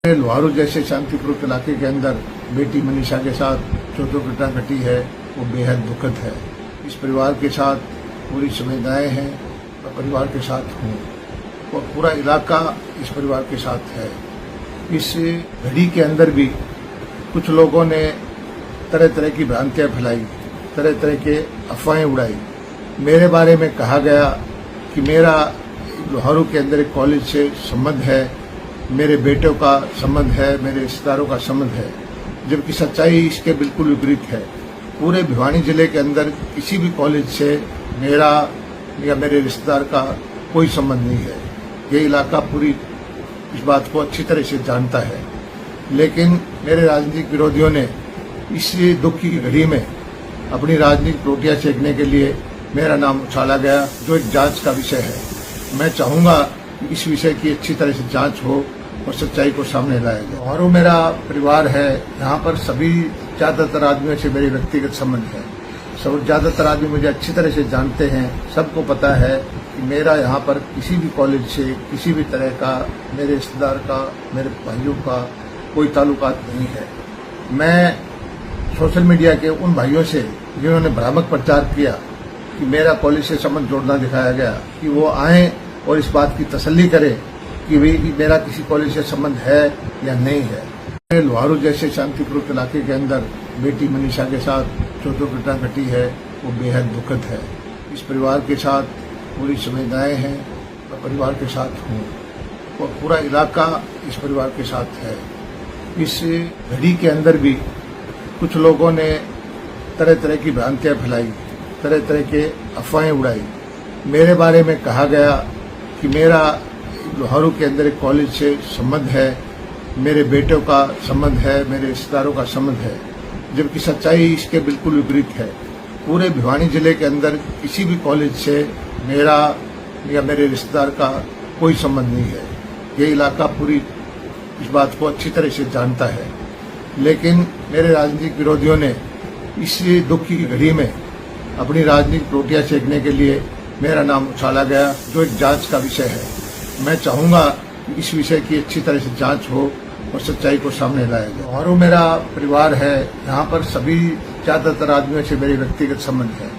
लोहारू जैसे शांतिपूर्ण इलाके के अंदर बेटी मनीषा के साथ जो घटना घटी है वो बेहद दुखद है। इस परिवार के साथ पूरी संवेदनाएं हैं और परिवार के साथ हूँ और पूरा इलाका इस परिवार के साथ है। इस घड़ी के अंदर भी कुछ लोगों ने तरह तरह की भ्रांतियां फैलाई, तरह तरह के अफवाहें उड़ाई। मेरे बारे में कहा गया कि मेरा लोहारू के अंदर एक कॉलेज से संबंध है, मेरे बेटों का संबंध है, मेरे रिश्तेदारों का संबंध है, जबकि सच्चाई इसके बिल्कुल विपरीत है। पूरे भिवानी जिले के अंदर किसी भी कॉलेज से मेरा या मेरे रिश्तेदार का कोई संबंध नहीं है। ये इलाका पूरी इस बात को अच्छी तरह से जानता है, लेकिन मेरे राजनीतिक विरोधियों ने इस दुख की घड़ी में अपनी राजनीतिक रोटियां सेकने के लिए मेरा नाम उछाला गया, जो एक जांच का विषय है। मैं चाहूंगा कि इस विषय की अच्छी तरह से जांच हो और सच्चाई को सामने लाया जाए। और मेरा परिवार है, यहाँ पर सभी ज्यादातर आदमियों से मेरे व्यक्तिगत संबंध है। सब ज्यादातर आदमी मुझे अच्छी तरह से जानते हैं। सबको पता है कि मेरा यहाँ पर किसी भी कॉलेज से किसी भी तरह का, मेरे रिश्तेदार का, मेरे भाइयों का कोई ताल्लुकात नहीं है। मैं सोशल मीडिया के उन भाइयों से जिन्होंने भ्रामक प्रचार किया कि मेरा कॉलेज से संबंध जोड़ना दिखाया गया, कि वो आए और इस बात की तसल्ली करें कि भाई मेरा किसी कॉलेज से संबंध है या नहीं है। लोहारू जैसे शांतिपूर्ण इलाके के अंदर बेटी मनीषा के साथ जो घटना घटी है वो बेहद दुखद है। इस परिवार के साथ पूरी संवेदनाएं हैं और परिवार के साथ हूँ और पूरा इलाका इस परिवार के साथ है। इस घड़ी के अंदर भी कुछ लोगों ने तरह तरह की भ्रांतियां फैलाई, तरह तरह के अफवाहें उड़ाई। मेरे बारे में कहा गया कि मेरा लोहारू के अंदर एक कॉलेज से संबंध है, मेरे बेटों का संबंध है, मेरे रिश्तेदारों का संबंध है, जबकि सच्चाई इसके बिल्कुल विपरीत है। पूरे भिवानी जिले के अंदर किसी भी कॉलेज से मेरा या मेरे रिश्तेदार का कोई संबंध नहीं है। ये इलाका पूरी इस बात को अच्छी तरह से जानता है, लेकिन मेरे राजनीतिक विरोधियों ने इस दुख की घड़ी में अपनी राजनीतिक रोटियां सेकने के लिए मेरा नाम उछाला गया, जो एक जांच का विषय है। मैं चाहूंगा कि इस विषय की अच्छी तरह से जांच हो और सच्चाई को सामने लाया जाए। और मेरा परिवार है, यहाँ पर सभी ज्यादातर आदमियों से मेरे व्यक्तिगत संबंध है।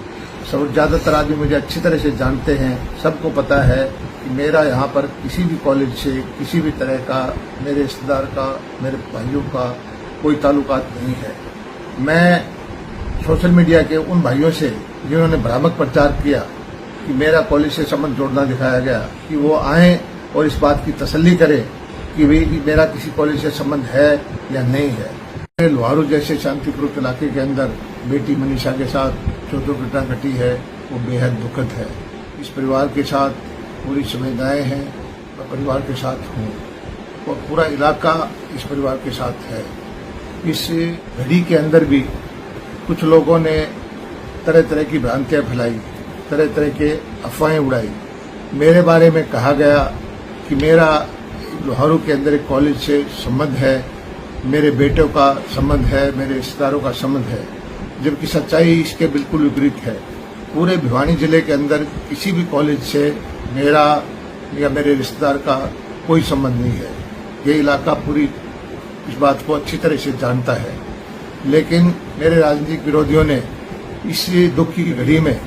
सब ज्यादातर आदमी मुझे अच्छी तरह से जानते हैं। सबको पता है कि मेरा यहाँ पर किसी भी कॉलेज से किसी भी तरह का, मेरे रिश्तेदार का, मेरे भाइयों का कोई ताल्लुकात नहीं है। मैं सोशल मीडिया के उन भाइयों से जिन्होंने भ्रामक प्रचार किया कि मेरा कॉलेज से संबंध जोड़ना दिखाया गया, कि वो आए और इस बात की तसल्ली करें कि भाई मेरा किसी कॉलेज से संबंध है या नहीं है। लोहारू जैसे शांतिपूर्ण इलाके के अंदर बेटी मनीषा के साथ जो घटना घटी है वो बेहद दुखद है। इस परिवार के साथ पूरी संवेदनाएं हैं और परिवार के साथ हूँ और पूरा इलाका इस परिवार के साथ है। इस घड़ी के अंदर भी कुछ लोगों ने तरह तरह की भ्रांतियां फैलाई, तरह तरह के अफवाहें उड़ाई। मेरे बारे में कहा गया कि मेरा लोहारू के अंदर एक कॉलेज से संबंध है, मेरे बेटों का संबंध है, मेरे रिश्तेदारों का संबंध है, जबकि सच्चाई इसके बिल्कुल विपरीत है। पूरे भिवानी जिले के अंदर किसी भी कॉलेज से मेरा या मेरे रिश्तेदार का कोई संबंध नहीं है। ये इलाका पूरी इस बात को अच्छी तरह से जानता है, लेकिन मेरे राजनीतिक विरोधियों ने इस दुख की घड़ी में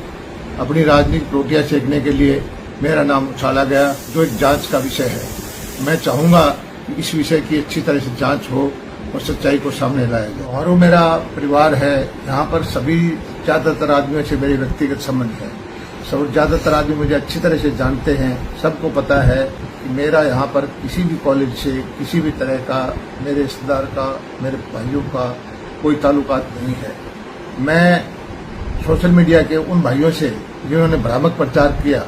अपनी राजनीतिक रोटियां सेकने के लिए मेरा नाम उछाला गया, जो एक जांच का विषय है। मैं चाहूंगा कि इस विषय की अच्छी तरह से जांच हो और सच्चाई को सामने लाया जाए। और मेरा परिवार है, यहाँ पर सभी ज्यादातर आदमियों से मेरे व्यक्तिगत संबंध है। सब ज्यादातर आदमी मुझे अच्छी तरह से जानते हैं। सबको पता है कि मेरा यहाँ पर किसी भी कॉलेज से किसी भी तरह का, मेरे रिश्तेदार का, मेरे भाइयों का कोई ताल्लुकात नहीं है। मैं सोशल मीडिया के उन भाइयों से जिन्होंने भ्रामक प्रचार किया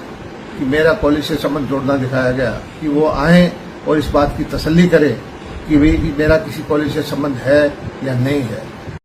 कि मेरा कॉलेज से संबंध जोड़ना दिखाया गया, कि वो आए और इस बात की तसल्ली करें कि भाई मेरा किसी कॉलेज से संबंध है या नहीं है।